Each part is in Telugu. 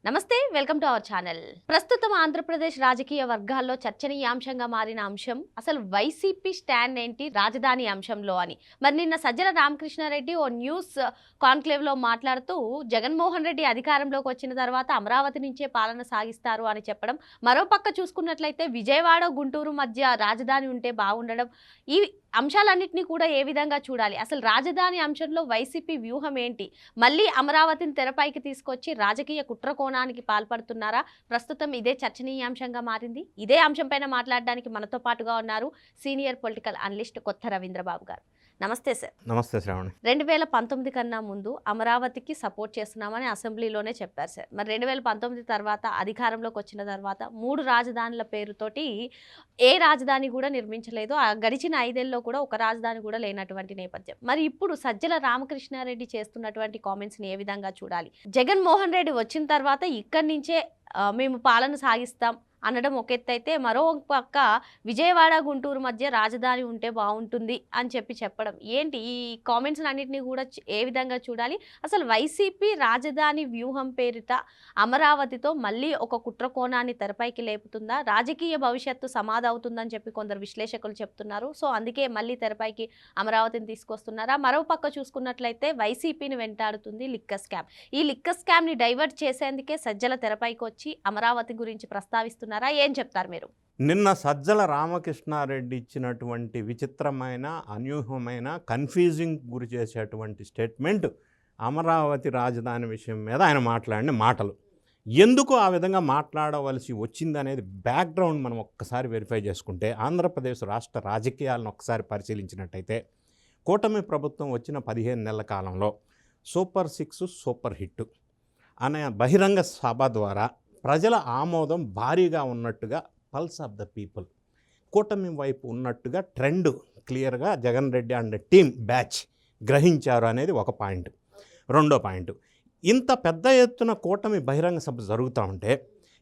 నమస్తే, వెల్కమ్ టు అవర్ ఛానల్. ప్రస్తుతం ఆంధ్రప్రదేశ్ రాజకీయ వర్గాల్లో చర్చనీయాంశంగా మారిన అంశం అసలు వైసీపీ స్టాండ్ ఏంటి రాజధాని అంశంలో అని. మరి నిన్న సజ్జల రామకృష్ణారెడ్డి ఓ న్యూస్ కాన్క్లేవ్ లో మాట్లాడుతూ జగన్మోహన్ రెడ్డి అధికారంలోకి వచ్చిన తర్వాత అమరావతి నుంచే పాలన సాగిస్తారు అని చెప్పడం, మరోపక్క చూసుకున్నట్లయితే విజయవాడ గుంటూరు మధ్య రాజధాని ఉంటే బాగుండడం, ఈ అంశాలన్నింటినీ కూడా ఏ విధంగా చూడాలి, అసలు రాజధాని అంశంలో వైసీపీ వ్యూహం ఏంటి, మళ్ళీ అమరావతిని తెరపైకి తీసుకొచ్చి రాజకీయ కుట్రకోణానికి పాల్పడుతున్నారా? ప్రస్తుతం ఇదే చర్చనీయాంశంగా మారింది. ఇదే అంశంపైన మాట్లాడడానికి మనతో పాటుగా ఉన్నారు సీనియర్ పొలిటికల్ అనలిస్ట్ కొత్త రవీంద్రబాబు గారు. నమస్తే సార్. నమస్తే శ్రావణి. 2019 కన్నా ముందు అమరావతికి సపోర్ట్ చేస్తున్నామని అసెంబ్లీలోనే చెప్పారు సార్. మరి 2019 తర్వాత అధికారంలోకి వచ్చిన తర్వాత 3 రాజధానుల పేరుతోటి ఏ రాజధాని కూడా నిర్మించలేదు. ఆ గడిచిన 5 ఏళ్ళలో కూడా ఒక రాజధాని కూడా లేనటువంటి నేపథ్యం. మరి ఇప్పుడు సజ్జల రామకృష్ణారెడ్డి చేస్తున్నటువంటి కామెంట్స్ని ఏ విధంగా చూడాలి? జగన్మోహన్ రెడ్డి వచ్చిన తర్వాత ఇక్కడి నుంచే మేము పాలన సాగిస్తాం అనడం ఒక ఎత్తు అయితే, మరో పక్క విజయవాడ గుంటూరు మధ్య రాజధాని ఉంటే బాగుంటుంది అని చెప్పడం ఏంటి? ఈ కామెంట్స్ అన్నింటినీ కూడా ఏ విధంగా చూడాలి? అసలు వైసీపీ రాజధాని వ్యూహం పేరిట అమరావతితో మళ్ళీ ఒక కుట్రకోణాన్ని తెరపైకి లేపుతుందా? రాజకీయ భవిష్యత్తు సమాధవుతుందని చెప్పి కొందరు విశ్లేషకులు చెప్తున్నారు. సో అందుకే మళ్ళీ తెరపైకి అమరావతిని తీసుకొస్తున్నారా? మరో పక్క చూసుకున్నట్లయితే వైసీపీని వెంటాడుతుంది లిక్కర్ స్కామ్. ఈ లిక్కర్ స్కామ్ని డైవర్ట్ చేసేందుకే సజ్జల తెరపైకి వచ్చి అమరావతి గురించి ప్రస్తావిస్తున్నారు. ఏం చెప్తారు మీరు? నిన్న సజ్జల రామకృష్ణారెడ్డి ఇచ్చినటువంటి విచిత్రమైన, అనూహ్యమైన, కన్ఫ్యూజింగ్ గురి చేసేటువంటి స్టేట్మెంట్ అమరావతి రాజధాని విషయం మీద ఆయన మాట్లాడిన మాటలు. ఎందుకు ఆ విధంగా మాట్లాడవలసి వచ్చిందనేది బ్యాక్గ్రౌండ్ మనం ఒక్కసారి వెరిఫై చేసుకుంటే, ఆంధ్రప్రదేశ్ రాష్ట్ర రాజకీయాలను ఒక్కసారి పరిశీలించినట్టయితే, కూటమి ప్రభుత్వం వచ్చిన 15 నెలల కాలంలో సూపర్ 6 సూపర్ హిట్ అనే బహిరంగ సభ ద్వారా ప్రజల ఆమోదం భారీగా ఉన్నట్టుగా, పల్స్ ఆఫ్ ద పీపుల్ కూటమి వైపు ఉన్నట్టుగా ట్రెండ్ క్లియర్గా Jagan Reddy and team batch గ్రహించారు అనేది ఒక పాయింట్. రెండో పాయింట్, ఇంత పెద్ద ఎత్తున కూటమి బహిరంగ సభ జరుగుతూ ఉంటే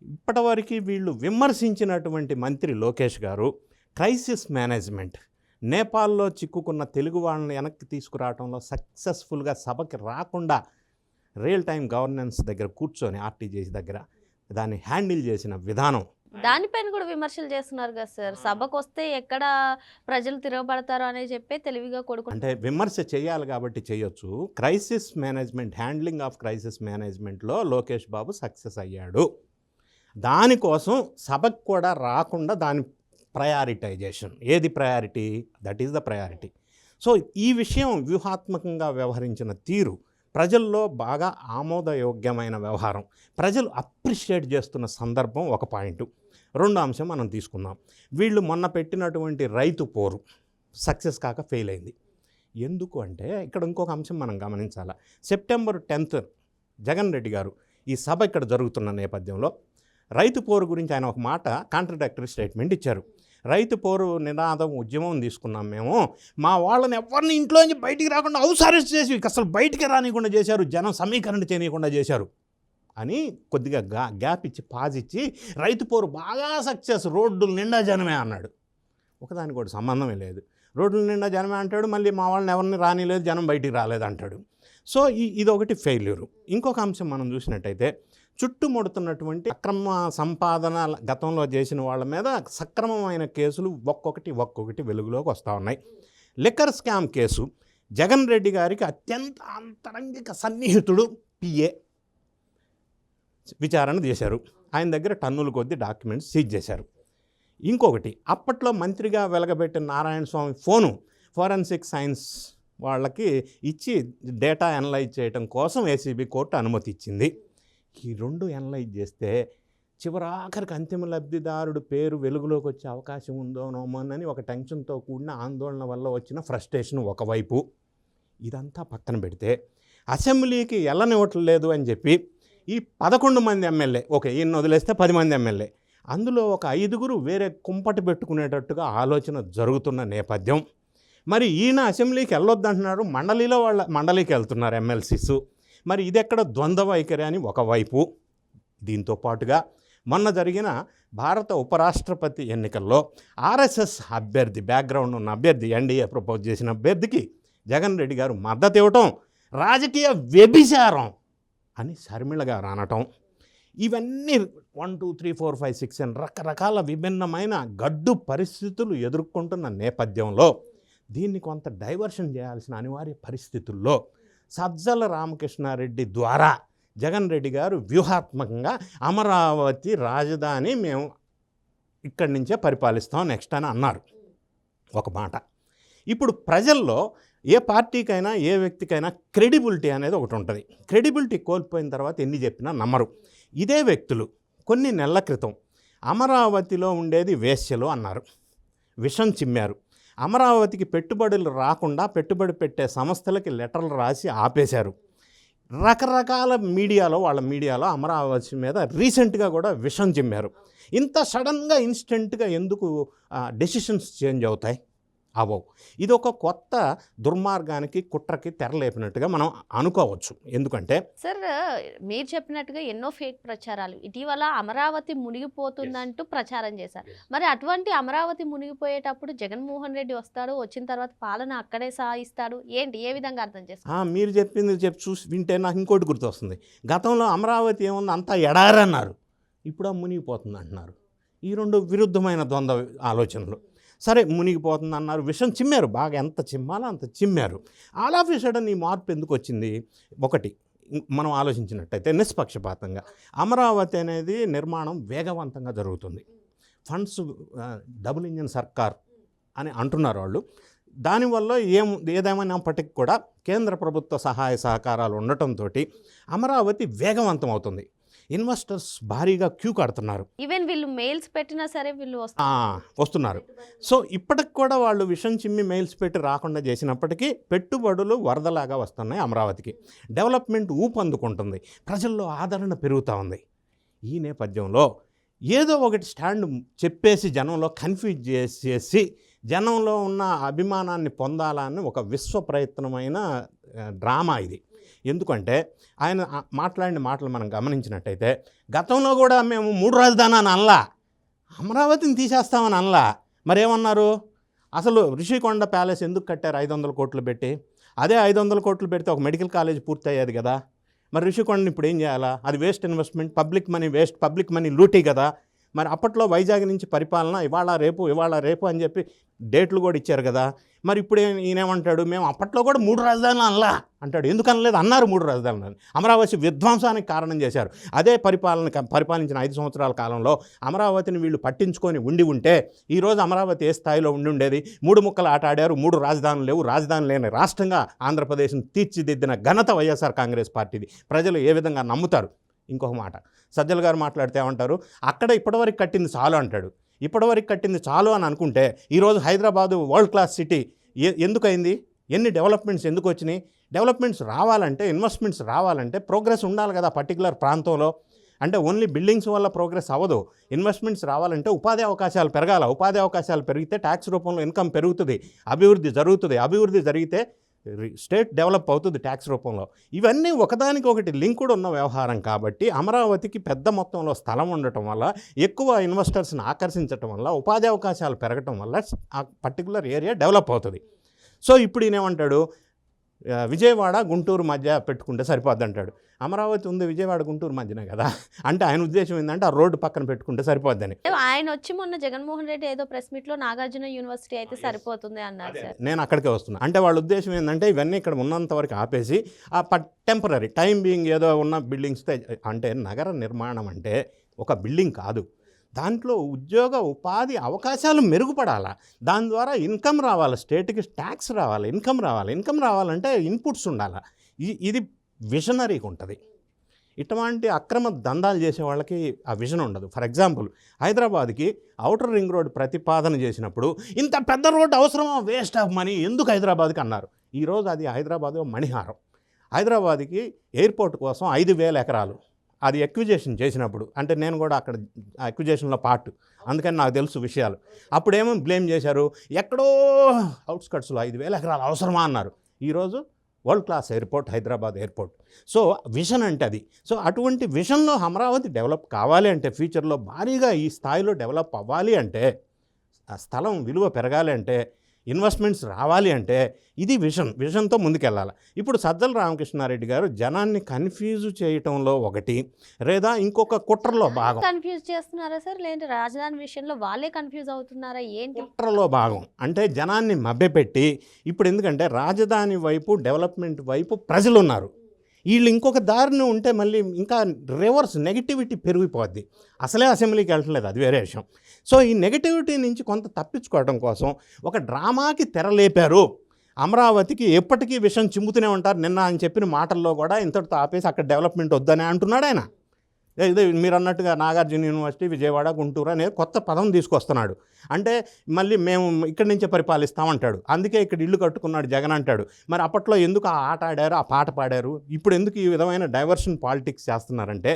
ఇప్పటివరకు వీళ్ళు విమర్శించినటువంటి మంత్రి లోకేష్ గారు క్రైసిస్ మేనేజ్మెంట్, నేపాల్లో చిక్కుకున్న తెలుగు వాళ్ళని వెనక్కి తీసుకురావడంలో సక్సెస్ఫుల్గా సభకి రాకుండా రియల్ టైం గవర్నెన్స్ దగ్గర కూర్చొని ఆర్టీజీసీ దగ్గర దాన్ని హ్యాండిల్ చేసిన విధానం, దానిపైన కూడా విమర్శలు చేస్తున్నారు కదా సార్. సభకు వస్తే ఎక్కడ ప్రజలు తిరగబడతారు అనే చెప్పే తెలివిగా కొడుకు అంటే విమర్శ చేయాలి కాబట్టి చేయొచ్చు. Crisis management, handling of crisis మేనేజ్మెంట్లో లోకేష్ బాబు సక్సెస్ అయ్యాడు. దానికోసం సభకు కూడా రాకుండా దాని ప్రయారిటైజేషన్, ఏది priority, that is the priority. So ఈ విషయం వ్యూహాత్మకంగా వ్యవహరించిన తీరు, ప్రజల్లో బాగా ఆమోదయోగ్యమైన వ్యవహారం, ప్రజలు అప్రిషియేట్ చేస్తున్న సందర్భం ఒక పాయింట్. రెండో అంశం మనం తీసుకుందాం. వీళ్ళు మొన్న పెట్టినటువంటి రైతు పోరు సక్సెస్ కాక ఫెయిల్ అయింది. ఎందుకు అంటే ఇక్కడ ఇంకొక అంశం మనం గమనించాలి. సెప్టెంబర్ 10th జగన్ రెడ్డి గారు ఈ సభ ఇక్కడ జరుగుతున్న నేపథ్యంలో రైతు పోరు గురించి ఆయన ఒక మాట కాంట్రడిక్టరీ స్టేట్మెంట్ ఇచ్చారు. రైతు పోరు నినాదం, ఉద్యమం తీసుకున్నాం మేము, మా వాళ్ళని ఎవరిని ఇంట్లోంచి బయటికి రాకుండా హౌస్ అరెస్ట్ చేసి అసలు బయటికి రానియకుండా చేశారు, జనం సమీకరణ చేయకుండా చేశారు అని కొద్దిగా గ్యాప్ ఇచ్చి, పాజ్ ఇచ్చి, రైతు పోరు బాగా సక్సెస్, రోడ్డు నిండా జనమే అన్నాడు. ఒకదానికి కూడా సంబంధమే లేదు. రోడ్ల నిండా జనమే అంటాడు, మళ్ళీ మా వాళ్ళని ఎవరిని రానిలేదు, జనం బయటికి రాలేదు అంటాడు. సో ఇదొకటి ఫెయిల్యూరు. ఇంకొక అంశం మనం చూసినట్టయితే, చుట్టుముడుతున్నటువంటి అక్రమ సంపాదన గతంలో చేసిన వాళ్ళ మీద సక్రమమైన కేసులు ఒక్కొక్కటి వెలుగులోకి వస్తూ ఉన్నాయి. Liquor scam case, Jagan Reddy గారికి అత్యంత అంతరంగిక సన్నిహితుడు పిఏ విచారణ చేశారు. ఆయన దగ్గర టన్నుల కొద్ది డాక్యుమెంట్స్ సీజ్ చేశారు. ఇంకొకటి, అప్పట్లో మంత్రిగా వెలగబెట్టిన నారాయణ స్వామి ఫోను ఫోరెన్సిక్ సైన్స్ వాళ్ళకి ఇచ్చి డేటా అనలైజ్ చేయడం కోసం ఏసీబీ కోర్టు అనుమతి ఇచ్చింది. ఈ రెండు అనలైజ్ చేస్తే చివరాఖరికి అంతిమ లబ్ధిదారుడు పేరు వెలుగులోకి వచ్చే అవకాశం ఉందోనోమోనని ఒక టెన్షన్తో కూడిన ఆందోళన వల్ల వచ్చిన ఫ్రస్ట్రేషన్ ఒకవైపు. ఇదంతా పక్కన పెడితే అసెంబ్లీకి వెళ్ళనివ్వట్లేదు అని చెప్పి ఈ 11 మంది ఎమ్మెల్యే, ఈయన వదిలేస్తే 10 మంది ఎమ్మెల్యే, అందులో ఒక 5గురు వేరే కుంపటి పెట్టుకునేటట్టుగా ఆలోచన జరుగుతున్న నేపథ్యం. మరి ఈయన అసెంబ్లీకి వెళ్ళొద్దంటున్నారు, మండలికి వెళ్తున్నారు ఎమ్మెల్సీస్. మరి ఇదెక్కడ ద్వంద్వ వైఖరి అని ఒకవైపు. దీంతో పాటుగా మొన్న జరిగిన భారత ఉపరాష్ట్రపతి ఎన్నికల్లో ఆర్ఎస్ఎస్ అభ్యర్థి, బ్యాక్గ్రౌండ్ ఉన్న అభ్యర్థి, ఎన్డీఏ ప్రపోజ్ చేసిన అభ్యర్థికి జగన్ రెడ్డి గారు మద్దతు ఇవ్వటం రాజకీయ వ్యభిచారం అని శర్మిళ గారు అనటం, ఇవన్నీ 1 2 3 4 5 6 అని రకరకాల విభిన్నమైన గడ్డు పరిస్థితులు ఎదుర్కొంటున్న నేపథ్యంలో దీన్ని కొంత డైవర్షన్ చేయాల్సిన అనివార్య పరిస్థితుల్లో సజ్జల రామకృష్ణారెడ్డి ద్వారా జగన్ రెడ్డి గారు వ్యూహాత్మకంగా అమరావతి రాజధాని మేము ఇక్కడి నుంచే పరిపాలిస్తాం నెక్స్ట్ అని అన్నారు ఒక మాట. ఇప్పుడు ప్రజల్లో ఏ పార్టీకైనా ఏ వ్యక్తికైనా క్రెడిబిలిటీ అనేది ఒకటి ఉంటుంది. క్రెడిబిలిటీ కోల్పోయిన తర్వాత ఎన్ని చెప్పినా నమ్మరు. ఇదే వ్యక్తులు కొన్ని నెలల క్రితం అమరావతిలో ఉండేది వేశ్యలు అన్నారు, విషం చిమ్మారు. అమరావతికి పెట్టుబడులు రాకుండా పెట్టుబడి పెట్టే సంస్థలకి లెటర్లు రాసి ఆపేశారు. రకరకాల వాళ్ళ మీడియాలో అమరావతి మీద రీసెంట్గా కూడా విషం చిమ్మారు. ఇంత సడన్గా ఇన్స్టెంట్గా ఎందుకు డెసిషన్స్ చేంజ్ అవుతాయి? అవ్వవు. ఇది ఒక కొత్త దుర్మార్గానికి కుట్రకి తెరలేపినట్టుగా మనం అనుకోవచ్చు. ఎందుకంటే సార్ మీరు చెప్పినట్టుగా ఎన్నో ఫేక్ ప్రచారాలు ఇటీవల అమరావతి మునిగిపోతుందంటూ ప్రచారం చేశారు. మరి అటువంటి అమరావతి మునిగిపోయేటప్పుడు జగన్మోహన్ రెడ్డి వస్తాడు, వచ్చిన తర్వాత పాలన అక్కడే సాగిస్తాడు, ఏంటి ఏ విధంగా అర్థం చేస్తారు? మీరు చెప్పింది చూసి వింటే నాకు ఇంకోటి గుర్తొస్తుంది. గతంలో అమరావతి ఏముంది అంతా ఎడారన్నారు, ఇప్పుడు మునిగిపోతుంది అంటున్నారు. ఈ రెండు విరుద్ధమైన ద్వంద్వ ఆలోచనలు. సరే మునిగిపోతుంది అన్నారు, విషం చిమ్మారు, బాగా ఎంత చిమ్మాలో అంత చిమ్మారు. ఆల్ ఆఫ్ ఎ సడన్ ఈ మార్పు ఎందుకు వచ్చింది? ఒకటి మనం ఆలోచించినట్టయితే నిష్పక్షపాతంగా అమరావతి అనేది నిర్మాణం వేగవంతంగా జరుగుతుంది. ఫండ్స్ డబుల్ ఇంజిన్ సర్కార్ అని అంటున్నారు వాళ్ళు. దానివల్ల ఏదేమైనప్పటికీ కూడా కేంద్ర ప్రభుత్వ సహాయ సహకారాలు ఉండటంతో అమరావతి వేగవంతం అవుతుంది. ఇన్వెస్టర్స్ భారీగా క్యూ కడుతున్నారు. ఈవెన్ వీళ్ళు మెయిల్స్ పెట్టినా సరే వీళ్ళు వస్తున్నారు. సో ఇప్పటికి కూడా వాళ్ళు విషం చిమ్మి మెయిల్స్ పెట్టి రాకుండా చేసినప్పటికీ పెట్టుబడులు వరదలాగా వస్తున్నాయి అమరావతికి. డెవలప్మెంట్ ఊపందుకుంటుంది, ప్రజల్లో ఆదరణ పెరుగుతూ ఉంది. ఈ నేపథ్యంలో ఏదో ఒకటి స్టాండ్ చెప్పేసి జనంలో కన్ఫ్యూజ్ చేసి జనంలో ఉన్న అభిమానాన్ని పొందాలని ఒక విశ్వ ప్రయత్నమైన డ్రామా ఇది. ఎందుకంటే ఆయన మాట్లాడిన మాటలు మనం గమనించినట్టయితే గతంలో కూడా మేము 3 రాజధానులు అనలా, అమరావతిని తీసేస్తామని అనలా. మరేమన్నారు? అసలు రిషికొండ ప్యాలెస్ ఎందుకు కట్టారు 500 కోట్లు పెట్టి? అదే 500 కోట్లు పెడితే ఒక మెడికల్ కాలేజ్ పూర్తయ్యేది కదా. మరి రిషికొండని ఇప్పుడు ఏం చేయాలా? అది waste investment, public money waste, public money లూటీ కదా. మరి అప్పట్లో వైజాగ్ నుంచి పరిపాలన ఇవాళ రేపు అని చెప్పి డేట్లు కూడా ఇచ్చారు కదా. మరి ఇప్పుడు ఈయనేమంటాడు? మేము అప్పట్లో కూడా 3 రాజధానులు అనలా అంటాడు. ఎందుకు అనలేదు? అన్నారు 3 రాజధానులు. అమరావతి విధ్వంసానికి కారణం చేశారు. అదే పరిపాలించిన 5 సంవత్సరాల కాలంలో అమరావతిని వీళ్ళు పట్టించుకొని ఉంటే ఈరోజు అమరావతి ఏ స్థాయిలో ఉండేది? 3 ముక్కలు ఆట ఆడారు, 3 రాజధానులు లేవు. రాజధాని లేని రాష్ట్రంగా ఆంధ్రప్రదేశ్ను తీర్చిదిద్దిన ఘనత వైఎస్ఆర్ కాంగ్రెస్ పార్టీది. ప్రజలు ఏ విధంగా నమ్ముతారు? ఇంకొక మాట సజ్జల గారు మాట్లాడితే ఏమంటారు? అక్కడ ఇప్పటివరకు కట్టింది చాలు అంటాడు. ఇప్పటివరకు కట్టింది చాలు అని అనుకుంటే ఈరోజు హైదరాబాదు వరల్డ్ క్లాస్ సిటీ ఎందుకైంది? ఎన్ని డెవలప్మెంట్స్ ఎందుకు వచ్చినాయి? డెవలప్మెంట్స్ రావాలంటే, ఇన్వెస్ట్మెంట్స్ రావాలంటే ప్రోగ్రెస్ ఉండాలి కదా పర్టికులర్ ప్రాంతంలో. అంటే ఓన్లీ బిల్డింగ్స్ వల్ల ప్రోగ్రెస్ అవ్వదు. ఇన్వెస్ట్మెంట్స్ రావాలంటే ఉపాధి అవకాశాలు పెరగాల. ఉపాధి అవకాశాలు పెరిగితే ట్యాక్స్ రూపంలో ఇన్కమ్ పెరుగుతుంది, అభివృద్ధి జరుగుతుంది. అభివృద్ధి జరిగితే స్టేట్ డెవలప్ అవుతుంది ట్యాక్స్ రూపంలో. ఇవన్నీ ఒకదానికొకటి లింకుడు ఉన్న వ్యవహారం కాబట్టి అమరావతికి పెద్ద మొత్తంలో స్థలం ఉండటం వల్ల, ఎక్కువ ఇన్వెస్టర్స్ని ఆకర్షించడం వల్ల, ఉపాధి అవకాశాలు పెరగటం వల్ల ఆ పర్టికులర్ ఏరియా డెవలప్ అవుతుంది. సో ఇప్పుడు ఈయనేమంటాడు? విజయవాడ గుంటూరు మధ్య పెట్టుకుంటే సరిపోద్ది అంటాడు. అమరావతి ఉంది విజయవాడ గుంటూరు మధ్యనే కదా. అంటే ఆయన ఉద్దేశం ఏంటంటే ఆ రోడ్డు పక్కన పెట్టుకుంటే సరిపోద్దని. ఆయన వచ్చి మొన్న జగన్మోహన్ రెడ్డి ఏదో ప్రెస్ మీట్లో నాగార్జున యూనివర్సిటీ అయితే సరిపోతుంది అన్నారు సార్. నేను అక్కడికే వస్తున్నా. అంటే వాళ్ళ ఉద్దేశం ఏంటంటే ఇవన్నీ ఇక్కడ ఉన్నంత వరకు ఆపేసి ఆ టెంపరీ టైం బీయింగ్ ఏదో ఉన్న బిల్డింగ్స్తో, అంటే నగర నిర్మాణం అంటే ఒక బిల్డింగ్ కాదు, దాంట్లో ఉద్యోగ ఉపాధి అవకాశాలు మెరుగుపడాలా, దాని ద్వారా ఇన్కమ్ రావాలి, స్టేట్కి ట్యాక్స్ రావాలి, ఇన్కమ్ రావాలంటే ఇన్పుట్స్ ఉండాలి. ఇది విజనరీగా ఉంటుంది. ఇటువంటి అక్రమ దందాలు చేసే వాళ్ళకి ఆ విజన్ ఉండదు. ఫర్ ఎగ్జాంపుల్ హైదరాబాద్కి ఔటర్ రింగ్ రోడ్ ప్రతిపాదన చేసినప్పుడు ఇంత పెద్ద రోడ్డు అవసరమా, వేస్ట్ ఆఫ్ మనీ, ఎందుకు హైదరాబాద్కి అన్నారు. ఈరోజు అది హైదరాబాద్ మణిహారం. హైదరాబాద్కి ఎయిర్పోర్ట్ కోసం 5,000 ఎకరాలు అది ఎక్విజేషన్ చేసినప్పుడు, అంటే నేను కూడా అక్కడ ఎక్విజేషన్లో పార్ట్, అందుకని నాకు తెలుసు విషయాలు. అప్పుడేమో బ్లేమ్ చేశారు, ఎక్కడో అవుట్స్కట్స్లో 5,000 ఎకరాలు అవసరమా అన్నారు. ఈరోజు world class airport Hyderabad airport. So vision అంటే అది. సో అటువంటి విజన్లో అమరావతి డెవలప్ కావాలి అంటే, ఫ్యూచర్లో భారీగా ఈ స్థాయిలో డెవలప్ అవ్వాలి అంటే, ఆ స్థలం విలువ పెరగాలి అంటే ఇన్వెస్ట్మెంట్స్ రావాలి అంటే ఇది విజన్తో ముందుకెళ్ళాలి. ఇప్పుడు సజ్జల రామకృష్ణారెడ్డి గారు జనాన్ని కన్ఫ్యూజ్ చేయటంలో ఒకటి, లేదా ఇంకొక కుట్రలో భాగం. కన్ఫ్యూజ్ చేస్తున్నారా సార్, లేదంటే రాజధాని విషయంలో వాళ్ళే కన్ఫ్యూజ్ అవుతున్నారా ఏంటి? కుట్రలో భాగం అంటే జనాన్ని మభ్యపెట్టి, ఇప్పుడు ఎందుకంటే రాజధాని వైపు డెవలప్మెంట్ వైపు ప్రజలు ఉన్నారు, వీళ్ళు ఇంకొక దారిని ఉంటే మళ్ళీ ఇంకా రివర్స్ నెగిటివిటీ పెరిగిపోద్ది. అసలే అసెంబ్లీకి వెళ్ళట్లేదు, అది వేరే విషయం. సో ఈ నెగిటివిటీ నుంచి కొంత తప్పించుకోవడం కోసం ఒక డ్రామాకి తెరలేపారు. అమరావతికి ఎప్పటికీ విషయం చిమ్ముతూనే ఉంటారు. నిన్న ఆయన చెప్పిన మాటల్లో కూడా ఇంతటితో ఆపేసి అక్కడ డెవలప్మెంట్ వద్దని అంటున్నాడు ఆయన. ఇదే మీరు అన్నట్టుగా నాగార్జున యూనివర్సిటీ, విజయవాడ, గుంటూరు అనేది కొత్త పదం తీసుకొస్తున్నాడు. అంటే మళ్ళీ మేము ఇక్కడి నుంచే పరిపాలిస్తామంటాడు. అందుకే ఇక్కడ ఇల్లు కట్టుకున్నాడు జగన్ అంటాడు. మరి అప్పట్లో ఎందుకు ఆ ఆట ఆడారు, ఆ పాట పాడారు? ఇప్పుడు ఎందుకు ఈ విధమైన డైవర్షన్ పాలిటిక్స్ చేస్తున్నారంటే,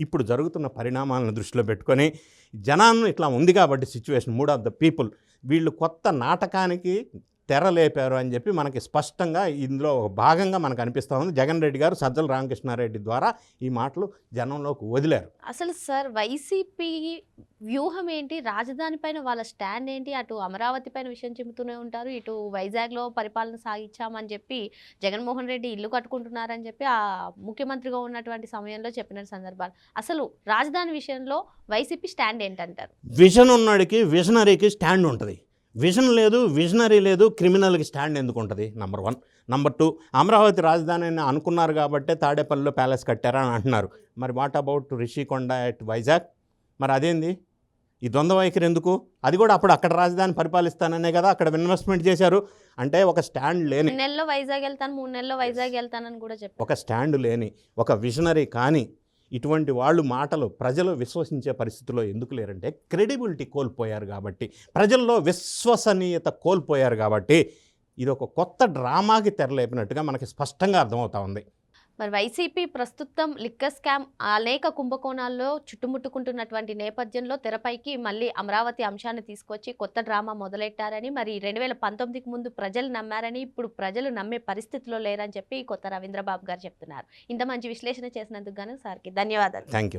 ఇప్పుడు జరుగుతున్న పరిణామాలను దృష్టిలో పెట్టుకొని జనాన్ని ఇట్లా ఉంది కాబట్టి situation, mood of the people, వీళ్ళు కొత్త నాటకానికి తెరలేపారు అని చెప్పి మనకి స్పష్టంగా ఇందులో భాగంగా మనకు అనిపిస్తూ ఉంది. జగన్ రెడ్డి గారు సజ్జల రామకృష్ణారెడ్డి ద్వారా ఈ మాటలు జనంలోకి వదిలారు. అసలు సార్ వైసీపీ వ్యూహం ఏంటి, రాజధాని పైన వాళ్ళ స్టాండ్ ఏంటి? అటు అమరావతి పైన విషయం చెబుతూనే ఉంటారు, ఇటు వైజాగ్లో పరిపాలన సాగించామని చెప్పి జగన్మోహన్ రెడ్డి ఇల్లు కట్టుకుంటున్నారని చెప్పి ఆ ముఖ్యమంత్రిగా ఉన్నటువంటి సమయంలో చెప్పిన సందర్భాలు. అసలు రాజధాని విషయంలో వైసీపీ స్టాండ్ ఏంటంటారు? విజన్ ఉన్నడికి విజనరీకి స్టాండ్ ఉంటుంది. విజన్ లేదు, విజనరీ లేదు, క్రిమినల్కి స్టాండ్ ఎందుకు ఉంటుంది? నంబర్ 1. నంబర్ 2, అమరావతి రాజధాని అనుకున్నారు కాబట్టే తాడేపల్లిలో ప్యాలెస్ కట్టారని అంటున్నారు. మరి what about Rishikonda at Vizag? మరి అదేంది ఈ ద్వంద్వ వైఖరి ఎందుకు? అది కూడా అప్పుడు అక్కడ రాజధాని పరిపాలిస్తాననే కదా అక్కడ ఇన్వెస్ట్మెంట్ చేశారు. అంటే ఒక స్టాండ్ లేని, 2 నెలల్లో వైజాగ్ వెళ్తాను, 3 నెలల్లో వైజాగ్ వెళ్తానని కూడా చెప్పారు. ఒక స్టాండ్ లేని, ఒక విజనరీ కానీ ఇటువంటి వాళ్ళు మాటలు ప్రజలు విశ్వసించే పరిస్థితిలో ఎందుకు లేరంటే క్రెడిబిలిటీ కోల్పోయారు కాబట్టి, ప్రజల్లో విశ్వసనీయత కోల్పోయారు కాబట్టి ఇది ఒక కొత్త డ్రామాకి తెరలేపినట్టుగా మనకి స్పష్టంగా అర్థమవుతా ఉంది. మరి వైసీపీ ప్రస్తుతం లిక్కర్ స్కామ్ అనేక కుంభకోణాల్లో చుట్టుముట్టుకుంటున్నటువంటి నేపథ్యంలో తెరపైకి మళ్ళీ అమరావతి అంశాన్ని తీసుకొచ్చి కొత్త డ్రామా మొదలెట్టారని, మరి 2019కి ముందు ప్రజలు నమ్మారని, ఇప్పుడు ప్రజలు నమ్మే పరిస్థితిలో లేరని చెప్పి కొత్త రవీంద్రబాబు గారు చెప్తున్నారు. ఇంత మంచి విశ్లేషణ చేసినందుకు గాను సార్కి ధన్యవాదాలు. Thank you.